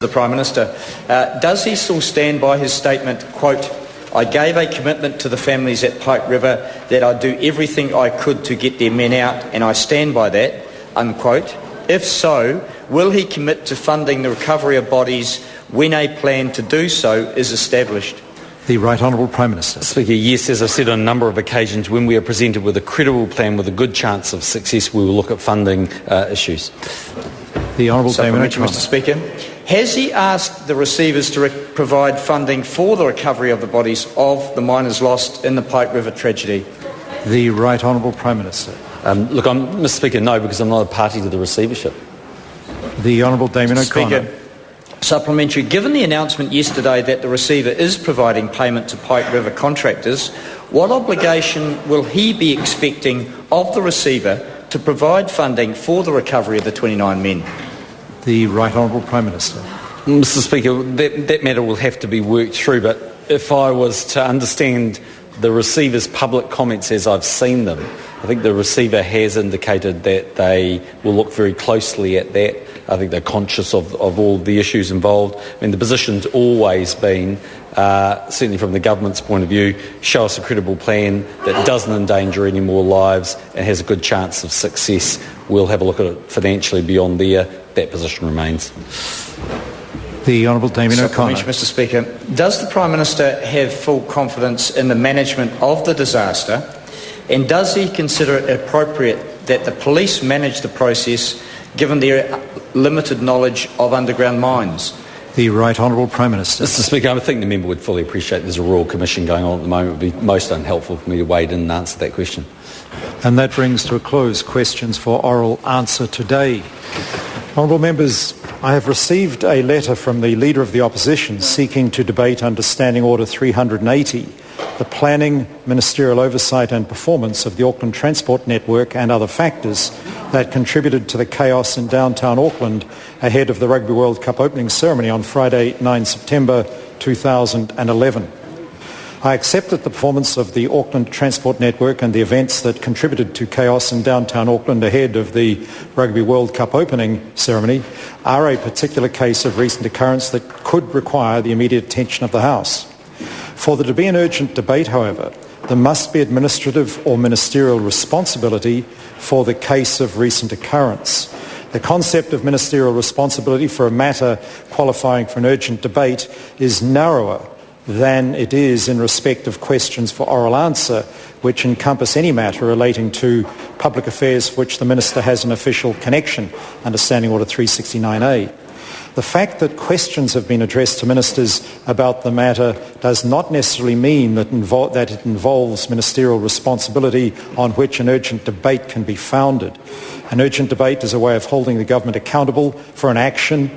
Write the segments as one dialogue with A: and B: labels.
A: The Prime Minister, does he still stand by his statement, quote, "I gave a commitment to the families at Pike River that I'd do everything I could to get their men out, and I stand by that," unquote? If so, will he commit to funding the recovery of bodies when a plan to do so is established?
B: The Right Honourable Prime Minister.
C: Speaker, yes, as I've said on a number of occasions, when we are presented with a credible plan with a good chance of success, we will look at funding issues.
B: The Honourable Damien.
A: Mr. Speaker. Has he asked the receivers to provide funding for the recovery of the bodies of the miners lost in the Pike River tragedy?
B: The Right Honourable Prime Minister.
C: Look, Mr. Speaker, no, because I'm not a party to the receivership.
B: The Honourable Damien O'Connor.
A: Speaker, supplementary. Given the announcement yesterday that the receiver is providing payment to Pike River contractors, what obligation will he be expecting of the receiver to provide funding for the recovery of the 29 men?
B: The Right Honourable Prime Minister.
C: Mr. Speaker, that matter will have to be worked through, but if I was to understand the receiver's public comments as I've seen them, I think the receiver has indicated that they will look very closely at that. I think they're conscious of all the issues involved. I mean, the position's always been, certainly from the government's point of view, show us a credible plan that doesn't endanger any more lives and has a good chance of success. We'll have a look at it financially beyond there. That position remains.
B: The Honourable Damien O'Connor.
A: Mr. Speaker, does the Prime Minister have full confidence in the management of the disaster, and does he consider it appropriate that the police manage the process given their limited knowledge of underground mines?
B: The Right Honourable Prime Minister.
C: Mr. Speaker, I think the member would fully appreciate there's a Royal Commission going on at the moment. It would be most unhelpful for me to wade in and answer that question.
B: And that brings to a close questions for oral answer today. Honourable Members, I have received a letter from the Leader of the Opposition seeking to debate under Standing Order 380 the planning, ministerial oversight and performance of the Auckland Transport Network and other factors that contributed to the chaos in downtown Auckland ahead of the Rugby World Cup opening ceremony on Friday, 9 September 2011. I accept that the performance of the Auckland Transport Network and the events that contributed to chaos in downtown Auckland ahead of the Rugby World Cup opening ceremony are a particular case of recent occurrence that could require the immediate attention of the House. For there to be an urgent debate, however, there must be administrative or ministerial responsibility for the case of recent occurrence. The concept of ministerial responsibility for a matter qualifying for an urgent debate is narrower than it is in respect of questions for oral answer, which encompass any matter relating to public affairs for which the Minister has an official connection under Standing Order 369A. The fact that questions have been addressed to ministers about the matter does not necessarily mean that it involves ministerial responsibility on which an urgent debate can be founded. An urgent debate is a way of holding the government accountable for an action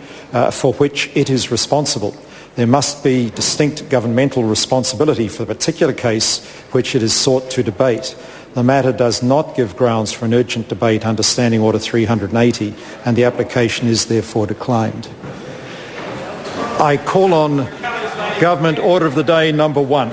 B: for which it is responsible. There must be distinct governmental responsibility for the particular case which it is sought to debate. The matter does not give grounds for an urgent debate under Standing Order 380, and the application is therefore declined. I call on Government Order of the Day number 1.